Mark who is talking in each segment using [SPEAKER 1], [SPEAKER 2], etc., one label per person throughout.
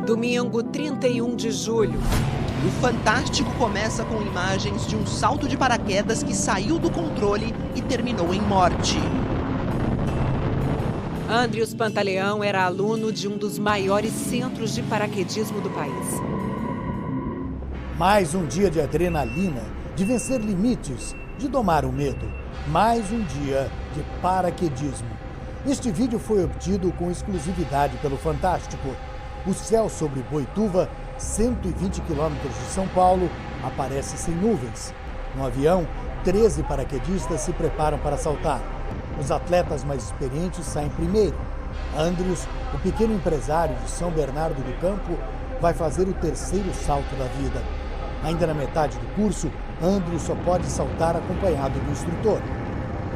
[SPEAKER 1] Domingo, 31 de julho.
[SPEAKER 2] O Fantástico começa com imagens de um salto de paraquedas que saiu do controle e terminou em morte.
[SPEAKER 1] Andrius Pantaleão era aluno de um dos maiores centros de paraquedismo do país.
[SPEAKER 3] Mais um dia de adrenalina, de vencer limites, de domar o medo. Mais um dia de paraquedismo. Este vídeo foi obtido com exclusividade pelo Fantástico. O céu sobre Boituva, 120 quilômetros de São Paulo, aparece sem nuvens. No avião, 13 paraquedistas se preparam para saltar. Os atletas mais experientes saem primeiro. Andrius, o pequeno empresário de São Bernardo do Campo, vai fazer o terceiro salto da vida. Ainda na metade do curso, Andrius só pode saltar acompanhado do instrutor.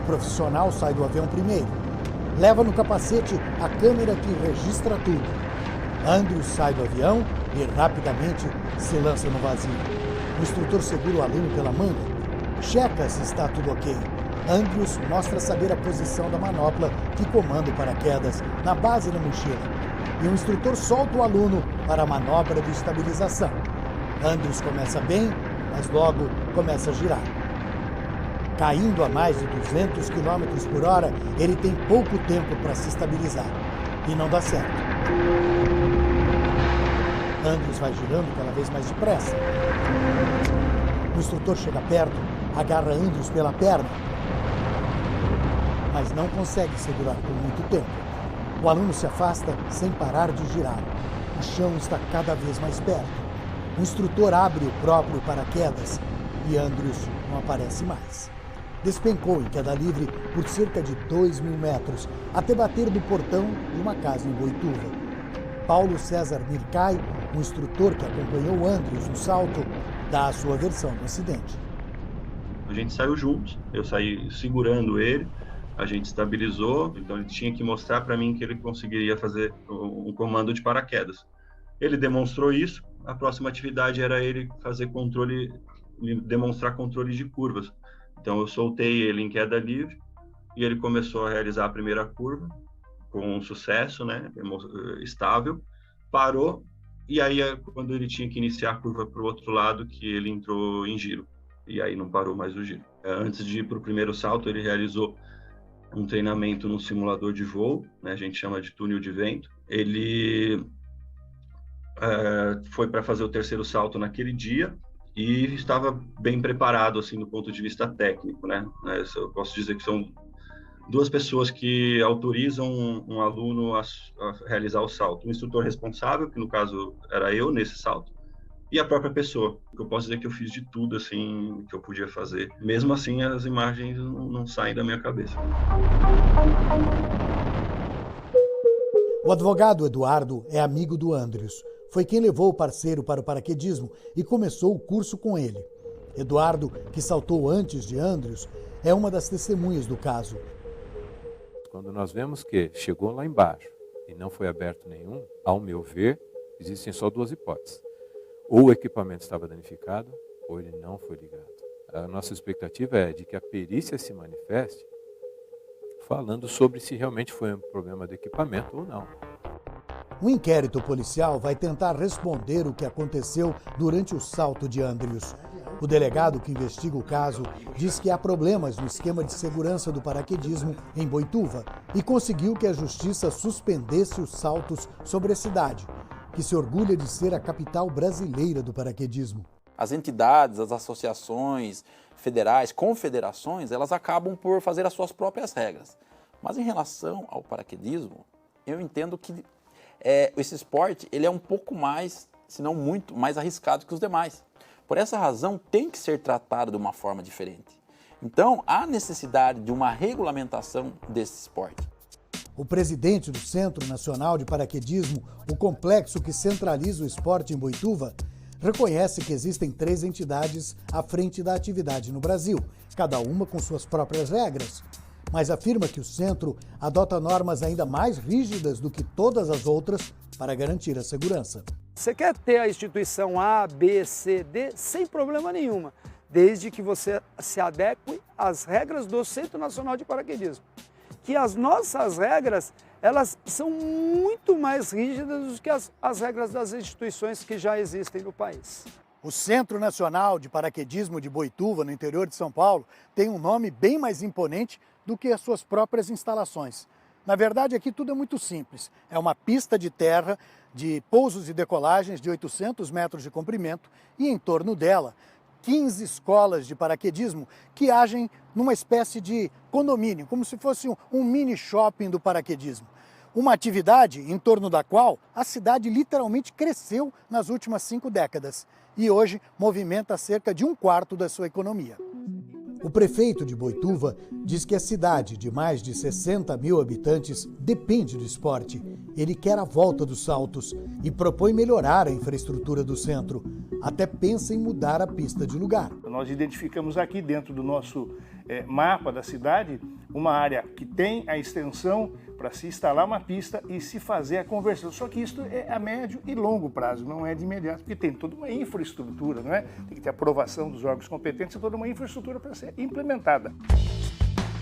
[SPEAKER 3] O profissional sai do avião primeiro. Leva no capacete a câmera que registra tudo. Andrius sai do avião e rapidamente se lança no vazio. O instrutor segura o aluno pela manga. Checa se está tudo ok. Andrius mostra saber a posição da manopla que comanda o paraquedas na base da mochila. E o instrutor solta o aluno para a manobra de estabilização. Andrius começa bem, mas logo começa a girar. Caindo a mais de 200 km por hora, ele tem pouco tempo para se estabilizar. E não dá certo. Andrius vai girando cada vez mais depressa. O instrutor chega perto, agarra Andrius pela perna, mas não consegue segurar por muito tempo. O aluno se afasta sem parar de girar. O chão está cada vez mais perto. O instrutor abre o próprio paraquedas e Andrius não aparece mais. Despencou em queda livre por cerca de 2.000 metros, até bater do portão de uma casa em Boituva. Paulo César Mircay, o instrutor que acompanhou Andrius no salto, dá a sua versão do acidente.
[SPEAKER 4] A gente saiu juntos, eu saí segurando ele, a gente estabilizou, então ele tinha que mostrar para mim que ele conseguiria fazer um comando de paraquedas. Ele demonstrou isso, a próxima atividade era ele fazer controle, demonstrar controle de curvas. Então eu soltei ele em queda livre e ele começou a realizar a primeira curva com sucesso, né, estável, parou e aí quando ele tinha que iniciar a curva para o outro lado que ele entrou em giro e aí não parou mais o giro. Antes de ir para o primeiro salto ele realizou um treinamento no simulador de voo, né, a gente chama de túnel de vento. Ele foi para fazer o terceiro salto naquele dia e estava bem preparado assim do ponto de vista técnico, né? Eu posso dizer que são duas pessoas que autorizam um aluno a realizar o salto. O instrutor responsável, que no caso era eu nesse salto, e a própria pessoa. Eu posso dizer que eu fiz de tudo assim que eu podia fazer. Mesmo assim, as imagens não saem da minha cabeça.
[SPEAKER 3] O advogado Eduardo é amigo do Andrius. Foi quem levou o parceiro para o paraquedismo e começou o curso com ele. Eduardo, que saltou antes de Andrius, é uma das testemunhas do caso.
[SPEAKER 5] Quando nós vemos que chegou lá embaixo e não foi aberto nenhum, ao meu ver, existem só duas hipóteses. Ou o equipamento estava danificado, ou ele não foi ligado. A nossa expectativa é de que a perícia se manifeste falando sobre se realmente foi um problema do equipamento ou não.
[SPEAKER 3] O inquérito policial vai tentar responder o que aconteceu durante o salto de Andrius. O delegado que investiga o caso diz que há problemas no esquema de segurança do paraquedismo em Boituva e conseguiu que a justiça suspendesse os saltos sobre a cidade, que se orgulha de ser a capital brasileira do paraquedismo.
[SPEAKER 6] As entidades, as associações federais, confederações, elas acabam por fazer as suas próprias regras. Mas em relação ao paraquedismo, eu entendo que esse esporte ele é um pouco mais, se não muito, mais arriscado que os demais. Por essa razão, tem que ser tratado de uma forma diferente. Então, há necessidade de uma regulamentação desse esporte.
[SPEAKER 3] O presidente do Centro Nacional de Paraquedismo, o complexo que centraliza o esporte em Boituva, reconhece que existem 3 entidades à frente da atividade no Brasil, cada uma com suas próprias regras, mas afirma que o centro adota normas ainda mais rígidas do que todas as outras para garantir a segurança.
[SPEAKER 7] Você quer ter a instituição A, B, C, D sem problema nenhuma, desde que você se adeque às regras do Centro Nacional de Paraquedismo. que as nossas regras, elas são muito mais rígidas do que as regras das instituições que já existem no país.
[SPEAKER 3] O Centro Nacional de Paraquedismo de Boituva, no interior de São Paulo, tem um nome bem mais imponente do que as suas próprias instalações. Na verdade, aqui tudo é muito simples. É uma pista de terra de pousos e decolagens de 800 metros de comprimento e, em torno dela, 15 escolas de paraquedismo que agem numa espécie de condomínio, como se fosse um mini shopping do paraquedismo. Uma atividade em torno da qual a cidade literalmente cresceu nas últimas 5 décadas e hoje movimenta cerca de 1/4 da sua economia. O prefeito de Boituva diz que a cidade, de mais de 60 mil habitantes, depende do esporte. Ele quer a volta dos saltos e propõe melhorar a infraestrutura do centro. Até pensa em mudar a pista de lugar.
[SPEAKER 8] Nós identificamos aqui dentro do nosso mapa da cidade uma área que tem a extensão para se instalar uma pista e se fazer a conversão. Só que isso é a médio e longo prazo, não é de imediato, porque tem toda uma infraestrutura, não é? Tem que ter aprovação dos órgãos competentes e toda uma infraestrutura para ser implementada.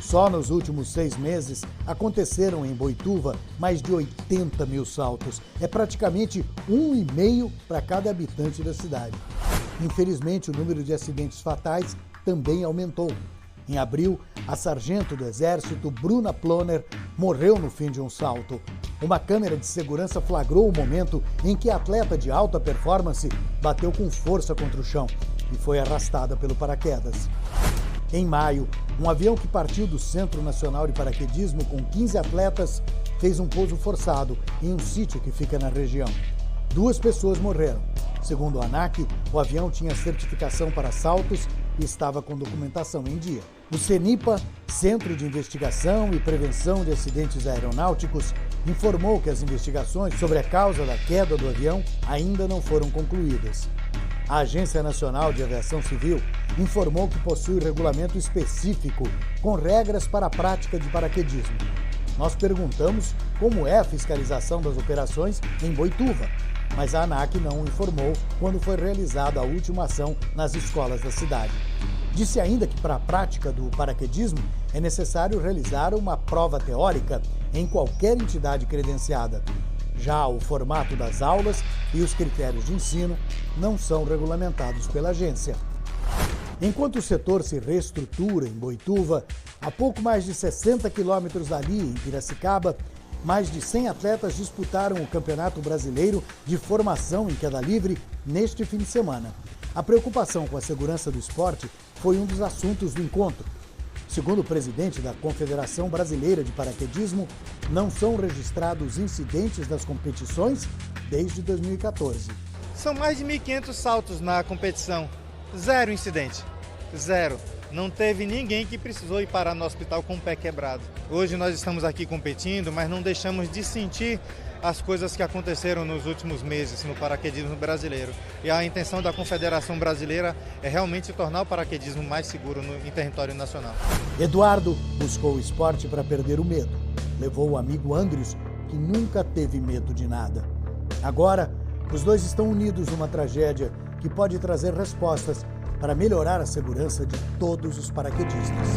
[SPEAKER 3] Só nos últimos 6 meses aconteceram em Boituva mais de 80 mil saltos. É praticamente 1,5 para cada habitante da cidade. Infelizmente, o número de acidentes fatais também aumentou. Em abril, a sargento do Exército, Bruna Ploner, morreu no fim de um salto. Uma câmera de segurança flagrou o momento em que a atleta de alta performance bateu com força contra o chão e foi arrastada pelo paraquedas. Em maio, um avião que partiu do Centro Nacional de Paraquedismo com 15 atletas fez um pouso forçado em um sítio que fica na região. 2 pessoas morreram. Segundo a ANAC, o avião tinha certificação para saltos e estava com documentação em dia. O CENIPA, Centro de Investigação e Prevenção de Acidentes Aeronáuticos, informou que as investigações sobre a causa da queda do avião ainda não foram concluídas. A Agência Nacional de Aviação Civil informou que possui regulamento específico com regras para a prática de paraquedismo. Nós perguntamos como é a fiscalização das operações em Boituva, mas a ANAC não informou quando foi realizada a última ação nas escolas da cidade. Disse ainda que para a prática do paraquedismo é necessário realizar uma prova teórica em qualquer entidade credenciada. Já o formato das aulas e os critérios de ensino não são regulamentados pela agência. Enquanto o setor se reestrutura em Boituva, a pouco mais de 60 quilômetros dali, em Piracicaba, mais de 100 atletas disputaram o Campeonato Brasileiro de Formação em Queda Livre neste fim de semana. A preocupação com a segurança do esporte foi um dos assuntos do encontro. Segundo o presidente da Confederação Brasileira de Paraquedismo, não são registrados incidentes das competições desde 2014.
[SPEAKER 9] São mais de 1.500 saltos na competição. 0 incidente. 0. Não teve ninguém que precisou ir parar no hospital com o pé quebrado. Hoje nós estamos aqui competindo, mas não deixamos de sentir as coisas que aconteceram nos últimos meses no paraquedismo brasileiro. E a intenção da Confederação Brasileira é realmente tornar o paraquedismo mais seguro em território nacional.
[SPEAKER 3] Eduardo buscou o esporte para perder o medo. Levou o amigo Andrius, que nunca teve medo de nada. Agora, os dois estão unidos numa tragédia que pode trazer respostas para melhorar a segurança de todos os paraquedistas.